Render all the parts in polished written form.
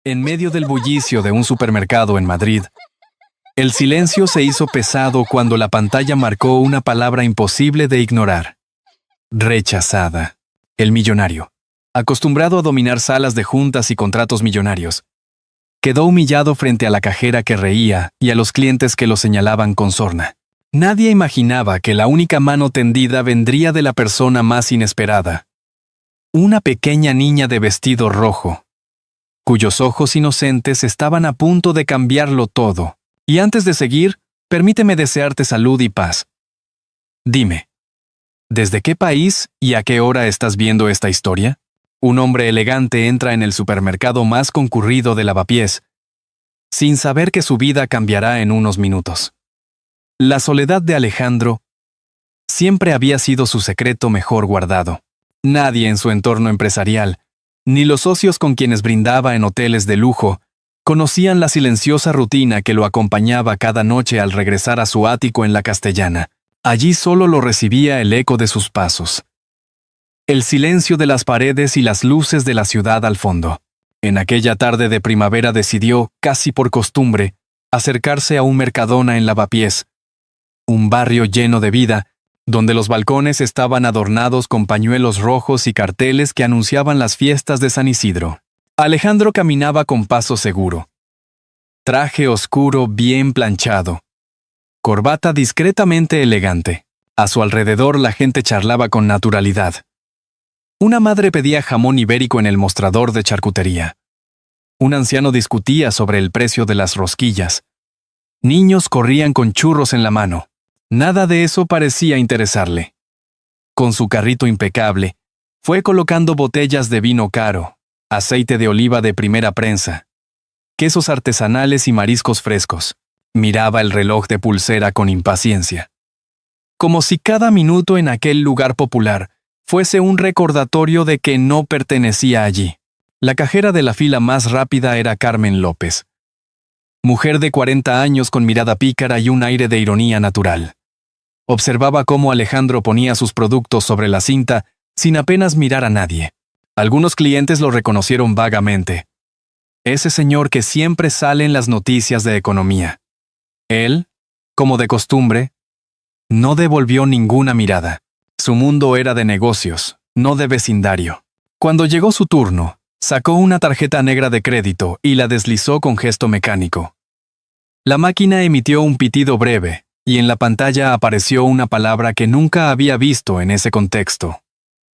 En medio del bullicio de un supermercado en Madrid, el silencio se hizo pesado cuando la pantalla marcó una palabra imposible de ignorar. Rechazada. El millonario, acostumbrado a dominar salas de juntas y contratos millonarios, quedó humillado frente a la cajera que reía y a los clientes que lo señalaban con sorna. Nadie imaginaba que la única mano tendida vendría de la persona más inesperada. Una pequeña niña de vestido rojo, cuyos ojos inocentes estaban a punto de cambiarlo todo. Y antes de seguir, permíteme desearte salud y paz. Dime, ¿desde qué país y a qué hora estás viendo esta historia? Un hombre elegante entra en el supermercado más concurrido de Lavapiés, sin saber que su vida cambiará en unos minutos. La soledad de Alejandro siempre había sido su secreto mejor guardado. Nadie en su entorno empresarial, ni los socios con quienes brindaba en hoteles de lujo, conocían la silenciosa rutina que lo acompañaba cada noche al regresar a su ático en la Castellana. Allí solo lo recibía el eco de sus pasos. El silencio de las paredes y las luces de la ciudad al fondo. En aquella tarde de primavera decidió, casi por costumbre, acercarse a un Mercadona en Lavapiés, un barrio lleno de vida, donde los balcones estaban adornados con pañuelos rojos y carteles que anunciaban las fiestas de San Isidro. Alejandro caminaba con paso seguro. Traje oscuro bien planchado. Corbata discretamente elegante. A su alrededor la gente charlaba con naturalidad. Una madre pedía jamón ibérico en el mostrador de charcutería. Un anciano discutía sobre el precio de las rosquillas. Niños corrían con churros en la mano. Nada de eso parecía interesarle. Con su carrito impecable, fue colocando botellas de vino caro, aceite de oliva de primera prensa, quesos artesanales y mariscos frescos. Miraba el reloj de pulsera con impaciencia. Como si cada minuto en aquel lugar popular fuese un recordatorio de que no pertenecía allí. La cajera de la fila más rápida era Carmen López. Mujer de 40 años con mirada pícara y un aire de ironía natural. Observaba cómo Alejandro ponía sus productos sobre la cinta sin apenas mirar a nadie. Algunos clientes lo reconocieron vagamente. Ese señor que siempre sale en las noticias de economía. Él, como de costumbre, no devolvió ninguna mirada. Su mundo era de negocios, no de vecindario. Cuando llegó su turno, sacó una tarjeta negra de crédito y la deslizó con gesto mecánico. La máquina emitió un pitido breve, y en la pantalla apareció una palabra que nunca había visto en ese contexto.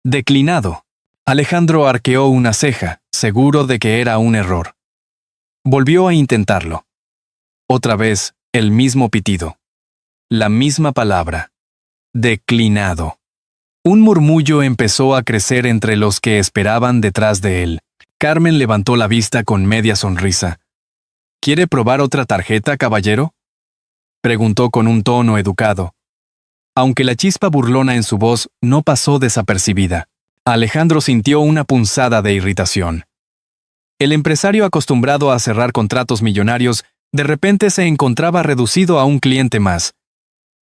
Declinado. Alejandro arqueó una ceja, seguro de que era un error. Volvió a intentarlo. Otra vez, el mismo pitido. La misma palabra. Declinado. Un murmullo empezó a crecer entre los que esperaban detrás de él. Carmen levantó la vista con media sonrisa. ¿Quiere probar otra tarjeta, caballero?, preguntó con un tono educado. Aunque la chispa burlona en su voz no pasó desapercibida, Alejandro sintió una punzada de irritación. El empresario acostumbrado a cerrar contratos millonarios de repente se encontraba reducido a un cliente más,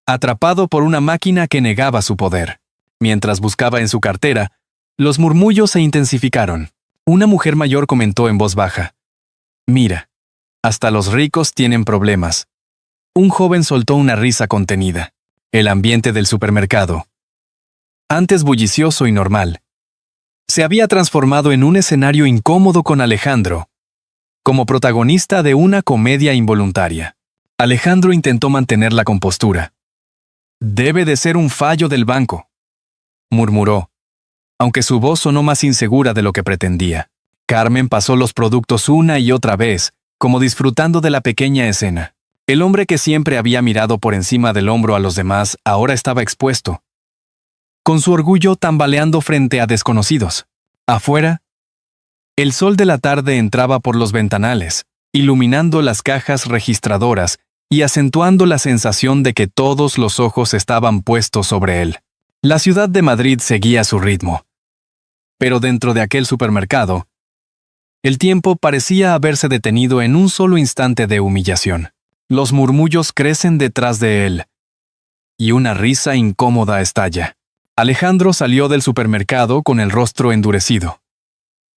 atrapado por una máquina que negaba su poder. Mientras buscaba en su cartera, los murmullos se intensificaron. Una mujer mayor comentó en voz baja: «Mira, hasta los ricos tienen problemas». Un joven soltó una risa contenida. El ambiente del supermercado, antes bullicioso y normal, se había transformado en un escenario incómodo con Alejandro, como protagonista de una comedia involuntaria. Alejandro intentó mantener la compostura. «Debe de ser un fallo del banco», murmuró, aunque su voz sonó más insegura de lo que pretendía. Carmen pasó los productos una y otra vez, como disfrutando de la pequeña escena. El hombre que siempre había mirado por encima del hombro a los demás ahora estaba expuesto, con su orgullo tambaleando frente a desconocidos. Afuera, el sol de la tarde entraba por los ventanales, iluminando las cajas registradoras y acentuando la sensación de que todos los ojos estaban puestos sobre él. La ciudad de Madrid seguía su ritmo. Pero dentro de aquel supermercado, el tiempo parecía haberse detenido en un solo instante de humillación. Los murmullos crecen detrás de él, y una risa incómoda estalla. Alejandro salió del supermercado con el rostro endurecido.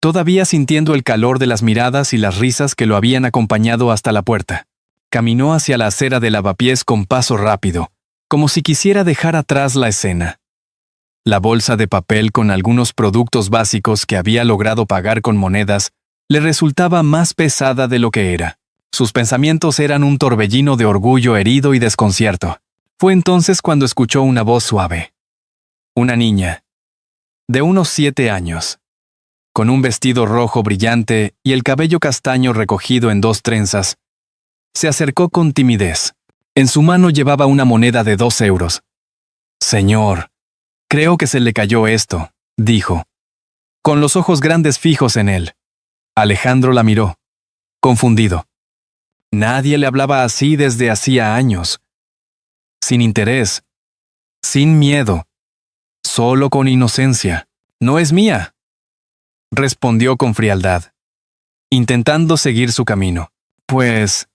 todavía sintiendo el calor de las miradas y las risas que lo habían acompañado hasta la puerta. Caminó hacia la acera de lavapiés con paso rápido, como si quisiera dejar atrás la escena. La bolsa de papel con algunos productos básicos que había logrado pagar con monedas le resultaba más pesada de lo que era. Sus pensamientos eran un torbellino de orgullo herido y desconcierto. Fue entonces cuando escuchó una voz suave. Una niña, de unos 7 años, con un vestido rojo brillante y el cabello castaño recogido en 2 trenzas, se acercó con timidez. En su mano llevaba una moneda de 2 euros. «Señor, creo que se le cayó esto», dijo, con los ojos grandes fijos en él. Alejandro la miró, confundido. Nadie le hablaba así desde hacía años. Sin interés, sin miedo, solo con inocencia. «No es mía», respondió con frialdad, intentando seguir su camino. «Pues,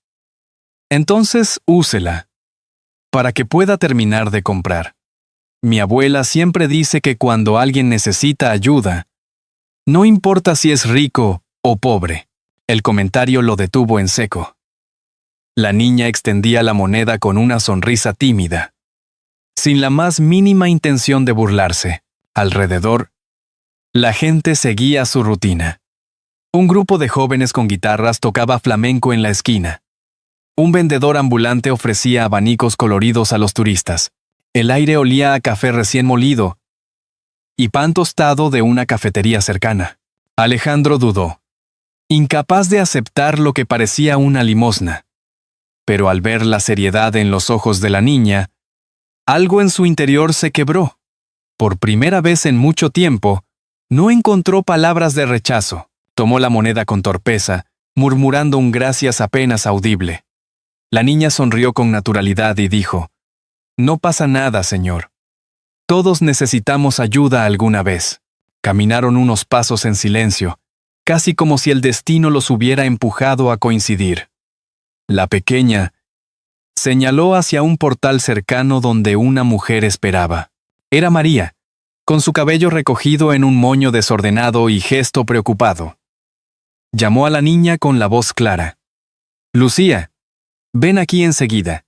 entonces úsela, para que pueda terminar de comprar. Mi abuela siempre dice que cuando alguien necesita ayuda, no importa si es rico o pobre». El comentario lo detuvo en seco. La niña extendía la moneda con una sonrisa tímida, sin la más mínima intención de burlarse. Alrededor, la gente seguía su rutina. Un grupo de jóvenes con guitarras tocaba flamenco en la esquina. Un vendedor ambulante ofrecía abanicos coloridos a los turistas. El aire olía a café recién molido y pan tostado de una cafetería cercana. Alejandro dudó, incapaz de aceptar lo que parecía una limosna. Pero al ver la seriedad en los ojos de la niña, algo en su interior se quebró. Por primera vez en mucho tiempo, no encontró palabras de rechazo. Tomó la moneda con torpeza, murmurando un gracias apenas audible. La niña sonrió con naturalidad y dijo, «No pasa nada, señor. Todos necesitamos ayuda alguna vez». Caminaron unos pasos en silencio, casi como si el destino los hubiera empujado a coincidir. La pequeña señaló hacia un portal cercano donde una mujer esperaba. Era María, con su cabello recogido en un moño desordenado y gesto preocupado. Llamó a la niña con la voz clara. «Lucía, ven aquí enseguida».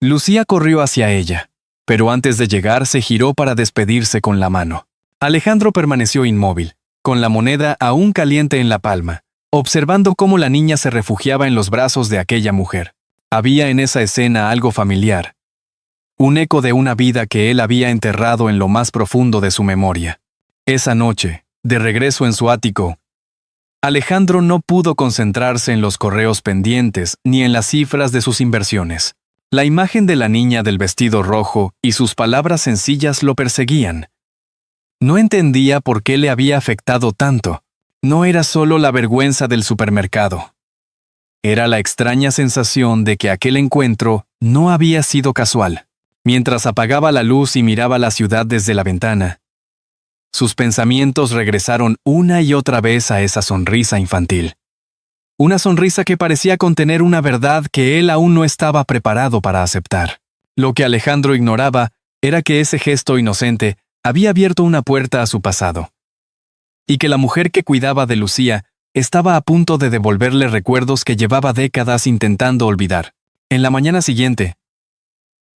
Lucía corrió hacia ella, pero antes de llegar se giró para despedirse con la mano. Alejandro permaneció inmóvil, con la moneda aún caliente en la palma, observando cómo la niña se refugiaba en los brazos de aquella mujer. Había en esa escena algo familiar, un eco de una vida que él había enterrado en lo más profundo de su memoria. Esa noche, de regreso en su ático, Alejandro no pudo concentrarse en los correos pendientes ni en las cifras de sus inversiones. La imagen de la niña del vestido rojo y sus palabras sencillas lo perseguían. No entendía por qué le había afectado tanto. No era solo la vergüenza del supermercado. Era la extraña sensación de que aquel encuentro no había sido casual. Mientras apagaba la luz y miraba la ciudad desde la ventana, sus pensamientos regresaron una y otra vez a esa sonrisa infantil. Una sonrisa que parecía contener una verdad que él aún no estaba preparado para aceptar. Lo que Alejandro ignoraba era que ese gesto inocente había abierto una puerta a su pasado, y que la mujer que cuidaba de Lucía estaba a punto de devolverle recuerdos que llevaba décadas intentando olvidar. En la mañana siguiente,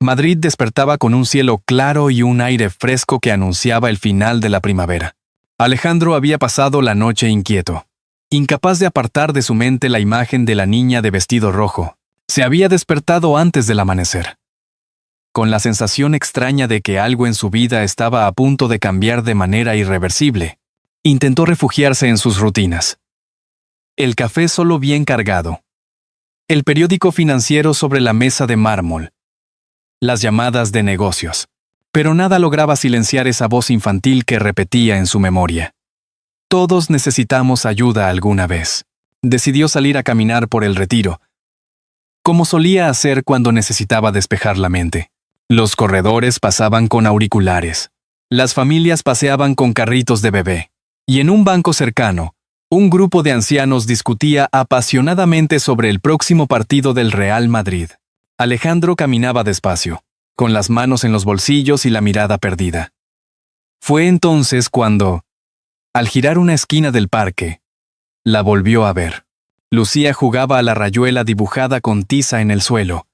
Madrid despertaba con un cielo claro y un aire fresco que anunciaba el final de la primavera. Alejandro había pasado la noche inquieto, incapaz de apartar de su mente la imagen de la niña de vestido rojo. Se había despertado antes del amanecer, con la sensación extraña de que algo en su vida estaba a punto de cambiar de manera irreversible. Intentó refugiarse en sus rutinas. El café solo bien cargado, el periódico financiero sobre la mesa de mármol, las llamadas de negocios. Pero nada lograba silenciar esa voz infantil que repetía en su memoria. Todos necesitamos ayuda alguna vez. Decidió salir a caminar por el Retiro, como solía hacer cuando necesitaba despejar la mente. Los corredores pasaban con auriculares. Las familias paseaban con carritos de bebé. Y en un banco cercano, un grupo de ancianos discutía apasionadamente sobre el próximo partido del Real Madrid. Alejandro caminaba despacio, con las manos en los bolsillos y la mirada perdida. Fue entonces cuando Al girar una esquina del parque, la volvió a ver. Lucía jugaba a la rayuela dibujada con tiza en el suelo,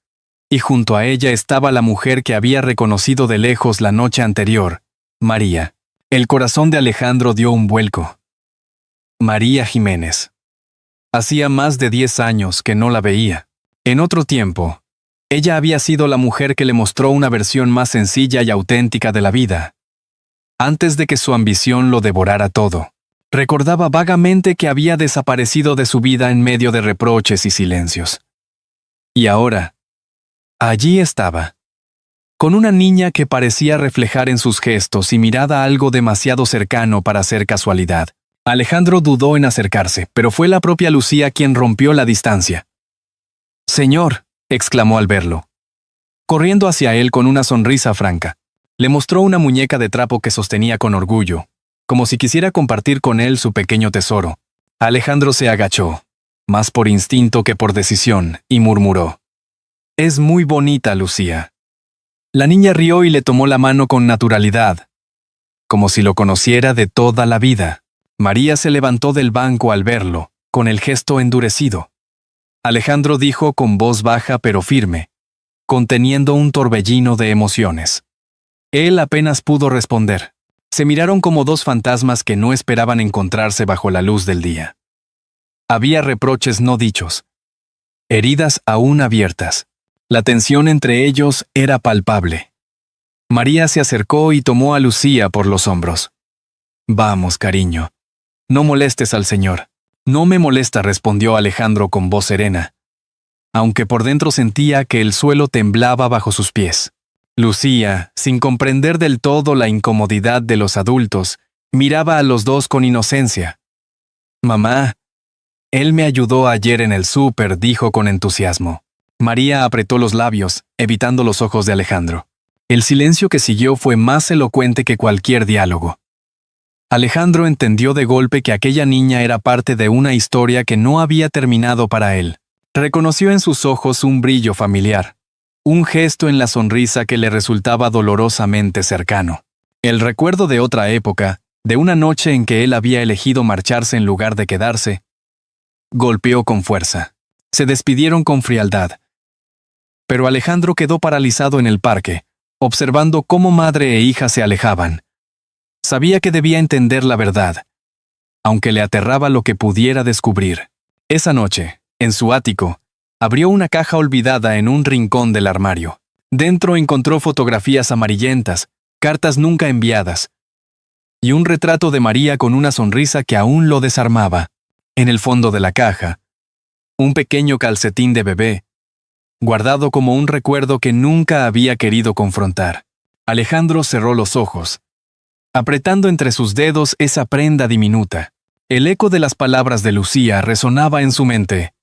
y junto a ella estaba la mujer que había reconocido de lejos la noche anterior, María. El corazón de Alejandro dio un vuelco. María Jiménez. Hacía más de 10 años que no la veía. En otro tiempo, ella había sido la mujer que le mostró una versión más sencilla y auténtica de la vida. Antes de que su ambición lo devorara todo, recordaba vagamente que había desaparecido de su vida en medio de reproches y silencios. Y ahora, allí estaba, con una niña que parecía reflejar en sus gestos y mirada algo demasiado cercano para ser casualidad. Alejandro dudó en acercarse, pero fue la propia Lucía quien rompió la distancia. «Señor», exclamó al verlo. Corriendo hacia él con una sonrisa franca, le mostró una muñeca de trapo que sostenía con orgullo, como si quisiera compartir con él su pequeño tesoro. Alejandro se agachó, más por instinto que por decisión, y murmuró: «Es muy bonita, Lucía». La niña rió y le tomó la mano con naturalidad, como si lo conociera de toda la vida. María se levantó del banco al verlo, con el gesto endurecido. Alejandro dijo con voz baja pero firme, conteniendo un torbellino de emociones. Él apenas pudo responder. Se miraron como dos fantasmas que no esperaban encontrarse bajo la luz del día. Había reproches no dichos, heridas aún abiertas. La tensión entre ellos era palpable. María se acercó y tomó a Lucía por los hombros. «Vamos, cariño. No molestes al señor». «No me molesta», respondió Alejandro con voz serena, aunque por dentro sentía que el suelo temblaba bajo sus pies. Lucía, sin comprender del todo la incomodidad de los adultos, miraba a los dos con inocencia. «Mamá, él me ayudó ayer en el súper», dijo con entusiasmo. María apretó los labios, evitando los ojos de Alejandro. El silencio que siguió fue más elocuente que cualquier diálogo. Alejandro entendió de golpe que aquella niña era parte de una historia que no había terminado para él. Reconoció en sus ojos un brillo familiar, un gesto en la sonrisa que le resultaba dolorosamente cercano. El recuerdo de otra época, de una noche en que él había elegido marcharse en lugar de quedarse, golpeó con fuerza. Se despidieron con frialdad. Pero Alejandro quedó paralizado en el parque, observando cómo madre e hija se alejaban. Sabía que debía entender la verdad, aunque le aterraba lo que pudiera descubrir. Esa noche, en su ático, abrió una caja olvidada en un rincón del armario. Dentro encontró fotografías amarillentas, cartas nunca enviadas, y un retrato de María con una sonrisa que aún lo desarmaba. En el fondo de la caja, un pequeño calcetín de bebé, guardado como un recuerdo que nunca había querido confrontar. Alejandro cerró los ojos, apretando entre sus dedos esa prenda diminuta. El eco de las palabras de Lucía resonaba en su mente.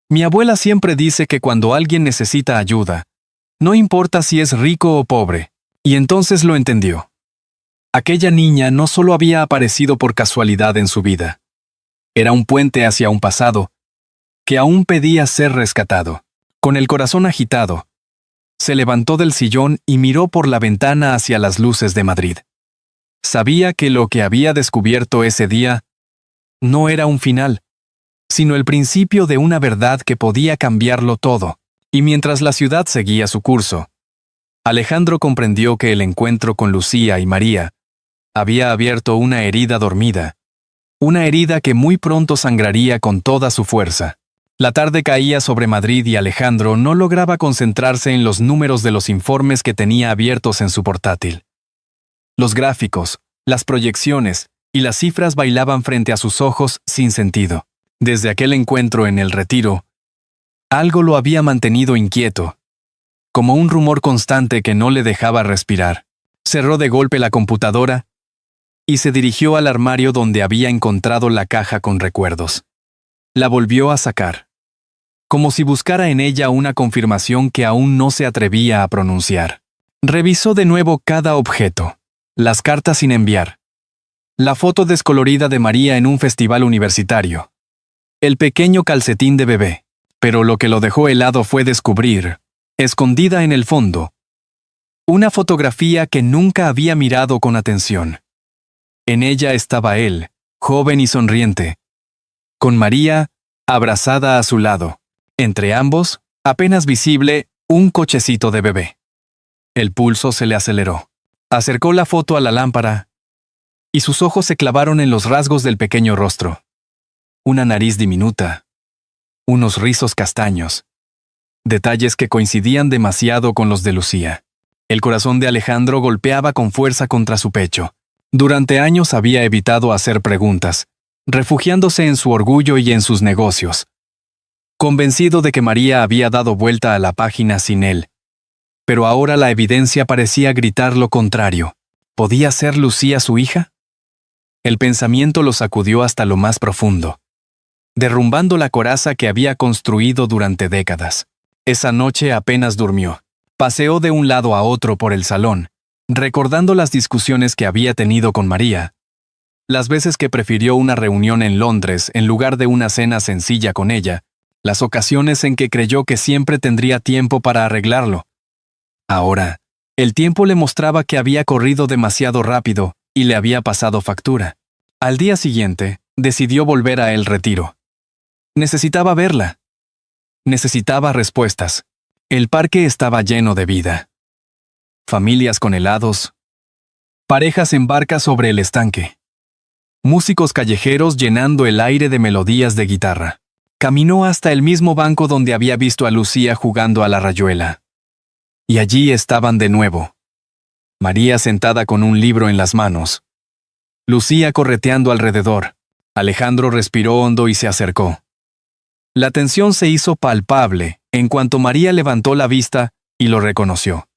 «Mi abuela siempre dice que cuando alguien necesita ayuda, no importa si es rico o pobre», y entonces lo entendió. Aquella niña no solo había aparecido por casualidad en su vida. Era un puente hacia un pasado que aún pedía ser rescatado. Con el corazón agitado, se levantó del sillón y miró por la ventana hacia las luces de Madrid. Sabía que lo que había descubierto ese día no era un final, sino el principio de una verdad que podía cambiarlo todo. Y mientras la ciudad seguía su curso, Alejandro comprendió que el encuentro con Lucía y María había abierto una herida dormida, una herida que muy pronto sangraría con toda su fuerza. La tarde caía sobre Madrid y Alejandro no lograba concentrarse en los números de los informes que tenía abiertos en su portátil. Los gráficos, las proyecciones y las cifras bailaban frente a sus ojos sin sentido. Desde aquel encuentro en el Retiro, algo lo había mantenido inquieto, como un rumor constante que no le dejaba respirar. Cerró de golpe la computadora y se dirigió al armario donde había encontrado la caja con recuerdos. La volvió a sacar, como si buscara en ella una confirmación que aún no se atrevía a pronunciar. Revisó de nuevo cada objeto. Las cartas sin enviar, la foto descolorida de María en un festival universitario, el pequeño calcetín de bebé. Pero lo que lo dejó helado fue descubrir, escondida en el fondo, una fotografía que nunca había mirado con atención. En ella estaba él, joven y sonriente, con María abrazada a su lado. Entre ambos, apenas visible, un cochecito de bebé. El pulso se le aceleró. Acercó la foto a la lámpara y sus ojos se clavaron en los rasgos del pequeño rostro. Una nariz diminuta, unos rizos castaños, detalles que coincidían demasiado con los de Lucía. El corazón de Alejandro golpeaba con fuerza contra su pecho. Durante años había evitado hacer preguntas, refugiándose en su orgullo y en sus negocios, convencido de que María había dado vuelta a la página sin él. Pero ahora la evidencia parecía gritar lo contrario. ¿Podía ser Lucía su hija? El pensamiento lo sacudió hasta lo más profundo, derrumbando la coraza que había construido durante décadas. Esa noche apenas durmió. Paseó de un lado a otro por el salón, recordando las discusiones que había tenido con María, las veces que prefirió una reunión en Londres en lugar de una cena sencilla con ella, las ocasiones en que creyó que siempre tendría tiempo para arreglarlo. Ahora, el tiempo le mostraba que había corrido demasiado rápido y le había pasado factura. Al día siguiente, decidió volver a el retiro. Necesitaba verla. Necesitaba respuestas. El parque estaba lleno de vida. Familias con helados, parejas en barcas sobre el estanque, músicos callejeros llenando el aire de melodías de guitarra. Caminó hasta el mismo banco donde había visto a Lucía jugando a la rayuela. Y allí estaban de nuevo. María sentada con un libro en las manos. Lucía correteando alrededor. Alejandro respiró hondo y se acercó. La tensión se hizo palpable en cuanto María levantó la vista y lo reconoció.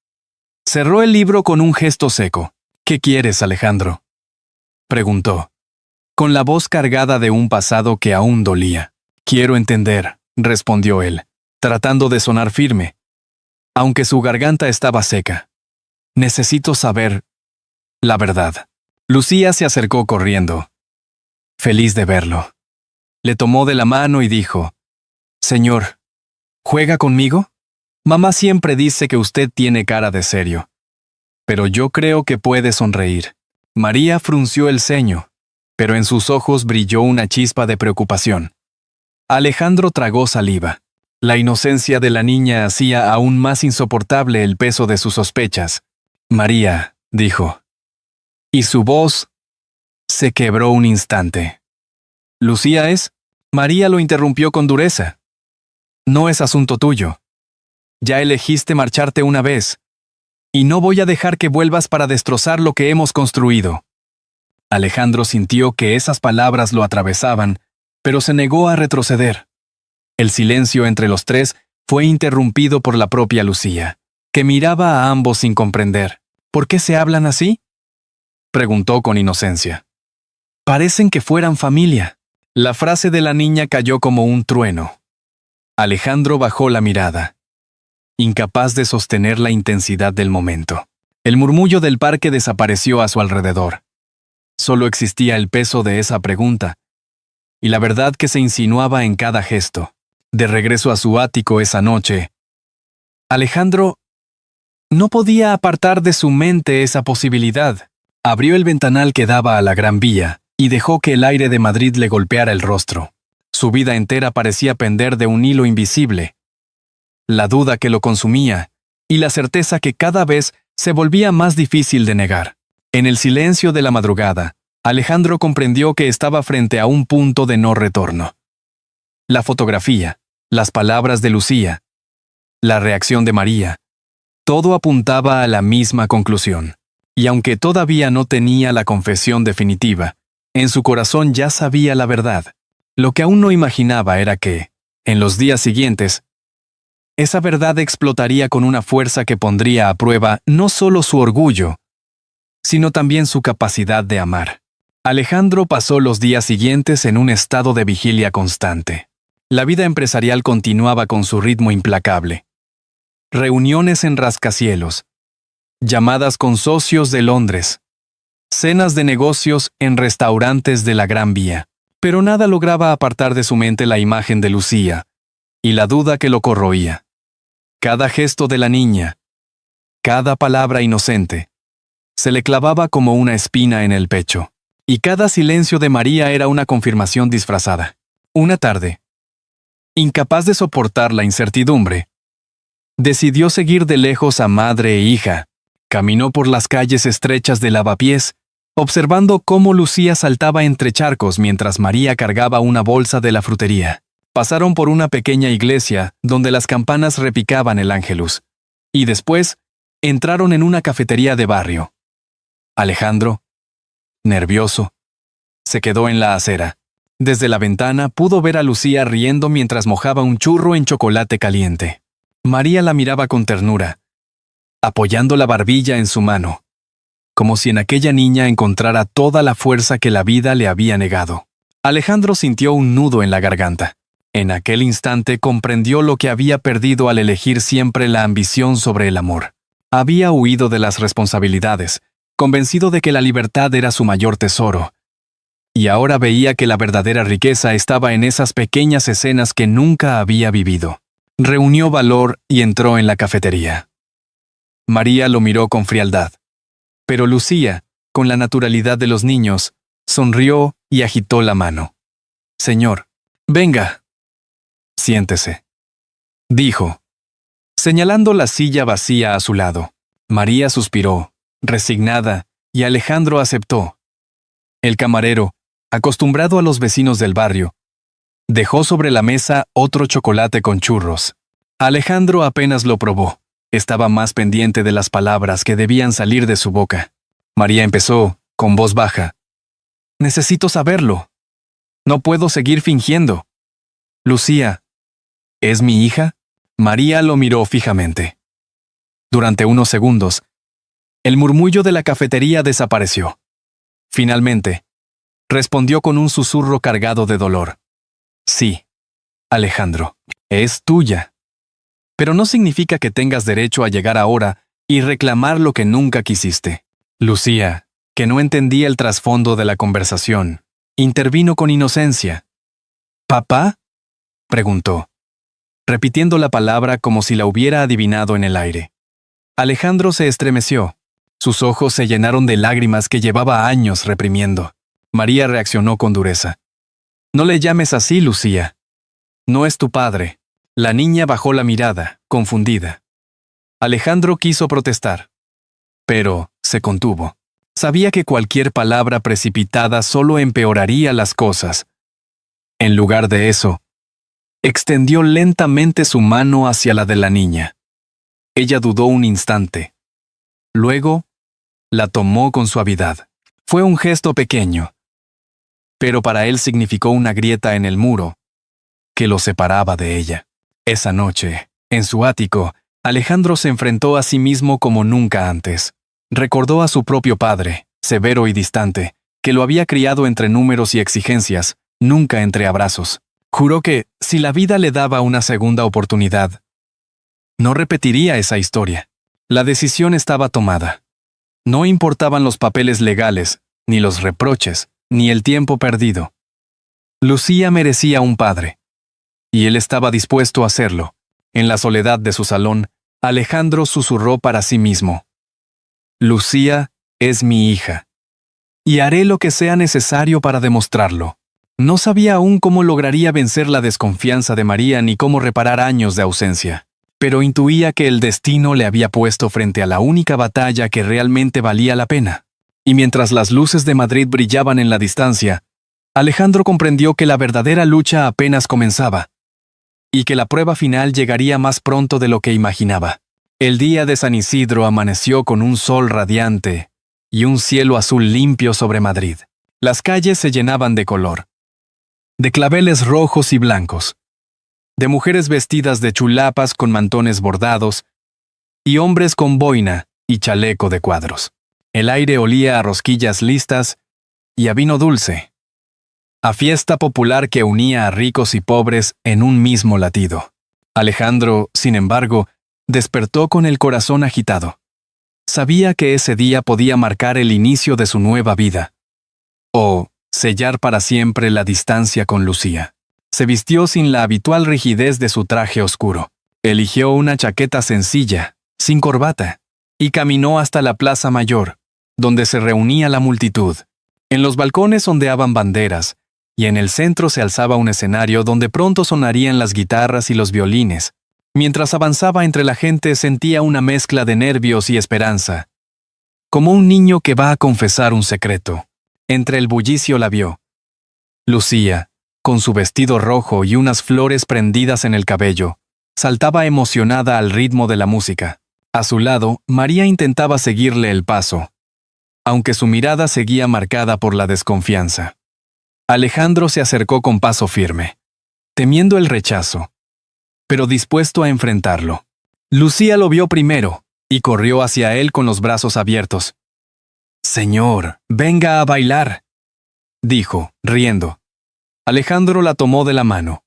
Cerró el libro con un gesto seco. ¿Qué quieres, Alejandro?, preguntó, con la voz cargada de un pasado que aún dolía. Quiero entender, respondió él, tratando de sonar firme, aunque su garganta estaba seca. Necesito saber la verdad. Lucía se acercó corriendo. Feliz de verlo. Le tomó de la mano y dijo, Señor, ¿juega conmigo? Mamá siempre dice que usted tiene cara de serio. Pero yo creo que puede sonreír. María frunció el ceño, pero en sus ojos brilló una chispa de preocupación. Alejandro tragó saliva. La inocencia de la niña hacía aún más insoportable el peso de sus sospechas. María, dijo. Y su voz se quebró un instante. ¿Lucía es? María lo interrumpió con dureza. No es asunto tuyo. Ya elegiste marcharte una vez, y no voy a dejar que vuelvas para destrozar lo que hemos construido. Alejandro sintió que esas palabras lo atravesaban, pero se negó a retroceder. El silencio entre los tres fue interrumpido por la propia Lucía, que miraba a ambos sin comprender. ¿Por qué se hablan así?, preguntó con inocencia. Parecen que fueran familia. La frase de la niña cayó como un trueno. Alejandro bajó la mirada, incapaz de sostener la intensidad del momento. El murmullo del parque desapareció a su alrededor. Solo existía el peso de esa pregunta, y la verdad que se insinuaba en cada gesto. De regreso a su ático esa noche, Alejandro no podía apartar de su mente esa posibilidad. Abrió el ventanal que daba a la Gran Vía y dejó que el aire de Madrid le golpeara el rostro. Su vida entera parecía pender de un hilo invisible. La duda que lo consumía y la certeza que cada vez se volvía más difícil de negar. En el silencio de la madrugada, Alejandro comprendió que estaba frente a un punto de no retorno. La fotografía, las palabras de Lucía, la reacción de María, todo apuntaba a la misma conclusión. Y aunque todavía no tenía la confesión definitiva, en su corazón ya sabía la verdad. Lo que aún no imaginaba era que, en los días siguientes, esa verdad explotaría con una fuerza que pondría a prueba no solo su orgullo, sino también su capacidad de amar. Alejandro pasó los días siguientes en un estado de vigilia constante. La vida empresarial continuaba con su ritmo implacable. Reuniones en rascacielos, llamadas con socios de Londres, cenas de negocios en restaurantes de la Gran Vía. Pero nada lograba apartar de su mente la imagen de Lucía y la duda que lo corroía. Cada gesto de la niña, cada palabra inocente, se le clavaba como una espina en el pecho. y cada silencio de María era una confirmación disfrazada. Una tarde, incapaz de soportar la incertidumbre, decidió seguir de lejos a madre e hija. Caminó por las calles estrechas de Lavapiés, observando cómo Lucía saltaba entre charcos mientras María cargaba una bolsa de la frutería. Pasaron por una pequeña iglesia donde las campanas repicaban el ángelus, y después entraron en una cafetería de barrio. Alejandro, nervioso, se quedó en la acera. Desde la ventana pudo ver a Lucía riendo mientras mojaba un churro en chocolate caliente. María la miraba con ternura, apoyando la barbilla en su mano, como si en aquella niña encontrara toda la fuerza que la vida le había negado. Alejandro sintió un nudo en la garganta. En aquel instante comprendió lo que había perdido al elegir siempre la ambición sobre el amor. Había huido de las responsabilidades, convencido de que la libertad era su mayor tesoro, y ahora veía que la verdadera riqueza estaba en esas pequeñas escenas que nunca había vivido. Reunió valor y entró en la cafetería. María lo miró con frialdad, pero Lucía, con la naturalidad de los niños, sonrió y agitó la mano. «Señor, venga. Siéntese», dijo, señalando la silla vacía a su lado. María suspiró, resignada, y Alejandro aceptó. El camarero, acostumbrado a los vecinos del barrio, dejó sobre la mesa otro chocolate con churros. Alejandro apenas lo probó. Estaba más pendiente de las palabras que debían salir de su boca. María empezó, con voz baja. «Necesito saberlo. No puedo seguir fingiendo. Lucía, ¿es mi hija?» María lo miró fijamente. Durante unos segundos, el murmullo de la cafetería desapareció. Finalmente, respondió con un susurro cargado de dolor. «Sí, Alejandro, es tuya. Pero no significa que tengas derecho a llegar ahora y reclamar lo que nunca quisiste». Lucía, que no entendía el trasfondo de la conversación, intervino con inocencia. «¿Papá?», preguntó, repitiendo la palabra como si la hubiera adivinado en el aire. Alejandro se estremeció. Sus ojos se llenaron de lágrimas que llevaba años reprimiendo. María reaccionó con dureza. «No le llames así, Lucía. No es tu padre». La niña bajó la mirada, confundida. Alejandro quiso protestar, pero se contuvo. Sabía que cualquier palabra precipitada solo empeoraría las cosas. En lugar de eso, extendió lentamente su mano hacia la de la niña. Ella dudó un instante. Luego, la tomó con suavidad. Fue un gesto pequeño, pero para él significó una grieta en el muro que lo separaba de ella. Esa noche, en su ático, Alejandro se enfrentó a sí mismo como nunca antes. Recordó a su propio padre, severo y distante, que lo había criado entre números y exigencias, nunca entre abrazos. Juró que, si la vida le daba una segunda oportunidad, no repetiría esa historia. La decisión estaba tomada. No importaban los papeles legales, ni los reproches, ni el tiempo perdido. Lucía merecía un padre, y él estaba dispuesto a hacerlo. En la soledad de su salón, Alejandro susurró para sí mismo: «Lucía es mi hija, y haré lo que sea necesario para demostrarlo». No sabía aún cómo lograría vencer la desconfianza de María ni cómo reparar años de ausencia, pero intuía que el destino le había puesto frente a la única batalla que realmente valía la pena. Y mientras las luces de Madrid brillaban en la distancia, Alejandro comprendió que la verdadera lucha apenas comenzaba, y que la prueba final llegaría más pronto de lo que imaginaba. El día de San Isidro amaneció con un sol radiante y un cielo azul limpio sobre Madrid. Las calles se llenaban de color, de claveles rojos y blancos, de mujeres vestidas de chulapas con mantones bordados y hombres con boina y chaleco de cuadros. El aire olía a rosquillas listas y a vino dulce, a fiesta popular que unía a ricos y pobres en un mismo latido. Alejandro, sin embargo, despertó con el corazón agitado. Sabía que ese día podía marcar el inicio de su nueva vida, o sellar para siempre la distancia con Lucía. Se vistió sin la habitual rigidez de su traje oscuro. Eligió una chaqueta sencilla, sin corbata, y caminó hasta la Plaza Mayor, donde se reunía la multitud. En los balcones ondeaban banderas, y en el centro se alzaba un escenario donde pronto sonarían las guitarras y los violines. Mientras avanzaba entre la gente sentía una mezcla de nervios y esperanza. Como un niño que va a confesar un secreto. Entre el bullicio la vio. Lucía, con su vestido rojo y unas flores prendidas en el cabello, saltaba emocionada al ritmo de la música. A su lado, María intentaba seguirle el paso, aunque su mirada seguía marcada por la desconfianza. Alejandro se acercó con paso firme, temiendo el rechazo, pero dispuesto a enfrentarlo. Lucía lo vio primero y corrió hacia él con los brazos abiertos. «Señor, venga a bailar», dijo, riendo. Alejandro la tomó de la mano,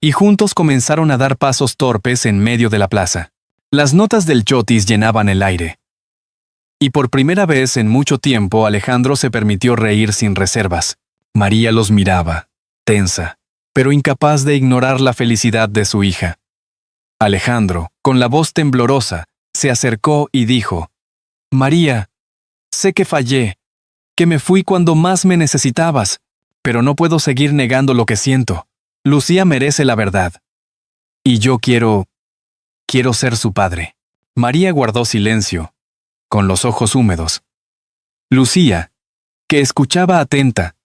y juntos comenzaron a dar pasos torpes en medio de la plaza. Las notas del chotis llenaban el aire. Y por primera vez en mucho tiempo Alejandro se permitió reír sin reservas. María los miraba, tensa, pero incapaz de ignorar la felicidad de su hija. Alejandro, con la voz temblorosa, se acercó y dijo: «María, sé que fallé, que me fui cuando más me necesitabas, pero no puedo seguir negando lo que siento. Lucía merece la verdad. Y yo quiero ser su padre». María guardó silencio, con los ojos húmedos. Lucía, que escuchaba atenta,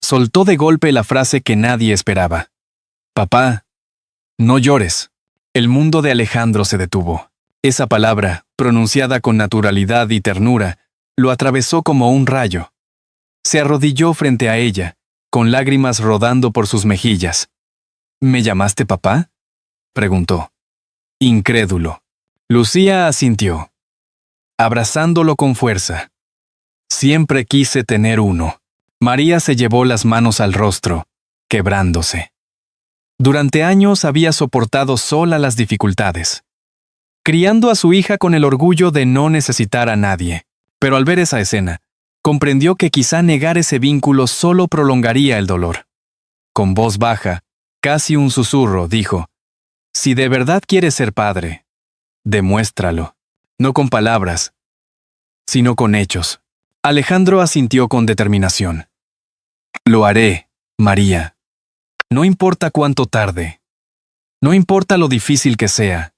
soltó de golpe la frase que nadie esperaba. «Papá, no llores». El mundo de Alejandro se detuvo. Esa palabra, pronunciada con naturalidad y ternura, lo atravesó como un rayo. Se arrodilló frente a ella, con lágrimas rodando por sus mejillas. «¿Me llamaste papá?», preguntó. Incrédulo. Lucía asintió, abrazándolo con fuerza. «Siempre quise tener uno». María se llevó las manos al rostro, quebrándose. Durante años había soportado sola las dificultades, criando a su hija con el orgullo de no necesitar a nadie. Pero al ver esa escena, comprendió que quizá negar ese vínculo solo prolongaría el dolor. Con voz baja, casi un susurro, dijo: «Si de verdad quieres ser padre, demuéstralo, no con palabras, sino con hechos». Alejandro asintió con determinación. «Lo haré, María. No importa cuánto tarde. No importa lo difícil que sea.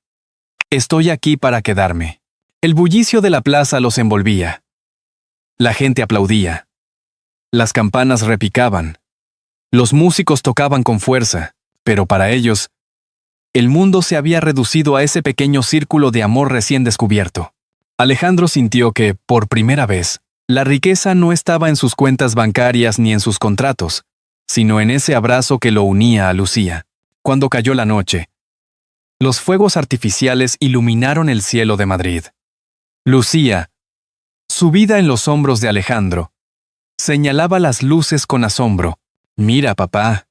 Estoy aquí para quedarme». El bullicio de la plaza los envolvía. La gente aplaudía. Las campanas repicaban. Los músicos tocaban con fuerza, pero para ellos, el mundo se había reducido a ese pequeño círculo de amor recién descubierto. Alejandro sintió que, por primera vez, la riqueza no estaba en sus cuentas bancarias ni en sus contratos, sino en ese abrazo que lo unía a Lucía. Cuando cayó la noche, los fuegos artificiales iluminaron el cielo de Madrid. Lucía, subida en los hombros de Alejandro, señalaba las luces con asombro. «Mira, papá.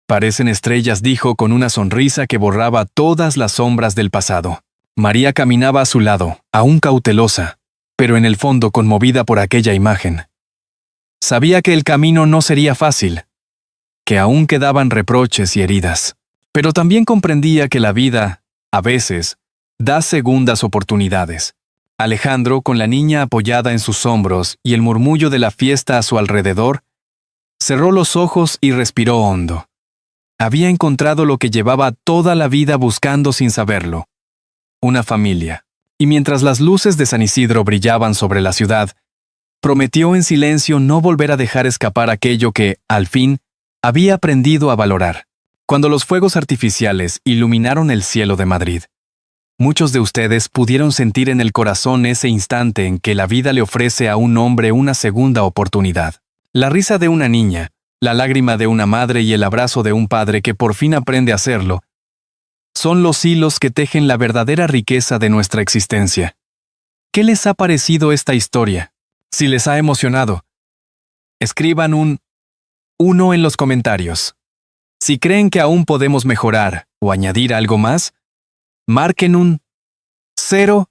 Parecen estrellas», dijo con una sonrisa que borraba todas las sombras del pasado. María caminaba a su lado, aún cautelosa, pero en el fondo conmovida por aquella imagen. Sabía que el camino no sería fácil, que aún quedaban reproches y heridas, pero también comprendía que la vida, a veces, da segundas oportunidades. Alejandro, con la niña apoyada en sus hombros y el murmullo de la fiesta a su alrededor, cerró los ojos y respiró hondo. Había encontrado lo que llevaba toda la vida buscando sin saberlo: una familia. Y mientras las luces de San Isidro brillaban sobre la ciudad, prometió en silencio no volver a dejar escapar aquello que, al fin, había aprendido a valorar. Cuando los fuegos artificiales iluminaron el cielo de Madrid, muchos de ustedes pudieron sentir en el corazón ese instante en que la vida le ofrece a un hombre una segunda oportunidad. La risa de una niña, la lágrima de una madre y el abrazo de un padre que por fin aprende a hacerlo, son los hilos que tejen la verdadera riqueza de nuestra existencia. ¿Qué les ha parecido esta historia? Si les ha emocionado, escriban un 1 en los comentarios. Si creen que aún podemos mejorar o añadir algo más, marquen un 0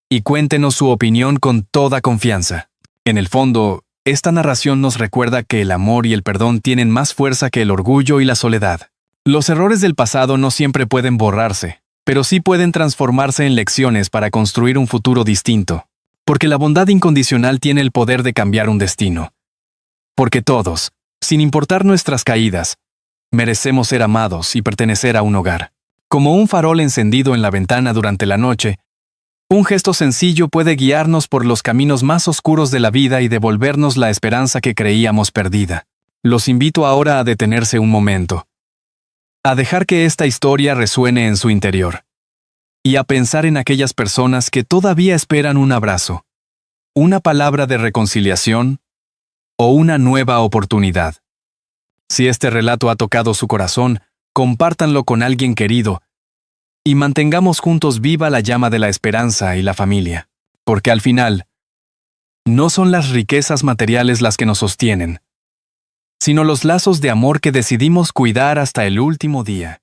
y cuéntenos su opinión con toda confianza. En el fondo, esta narración nos recuerda que el amor y el perdón tienen más fuerza que el orgullo y la soledad. Los errores del pasado no siempre pueden borrarse, pero sí pueden transformarse en lecciones para construir un futuro distinto. Porque la bondad incondicional tiene el poder de cambiar un destino. Porque todos, sin importar nuestras caídas, merecemos ser amados y pertenecer a un hogar. Como un farol encendido en la ventana durante la noche, un gesto sencillo puede guiarnos por los caminos más oscuros de la vida y devolvernos la esperanza que creíamos perdida. Los invito ahora a detenerse un momento, a dejar que esta historia resuene en su interior, y a pensar en aquellas personas que todavía esperan un abrazo, una palabra de reconciliación o una nueva oportunidad. Si este relato ha tocado su corazón, compártanlo con alguien querido y mantengamos juntos viva la llama de la esperanza y la familia. Porque al final, no son las riquezas materiales las que nos sostienen, sino los lazos de amor que decidimos cuidar hasta el último día.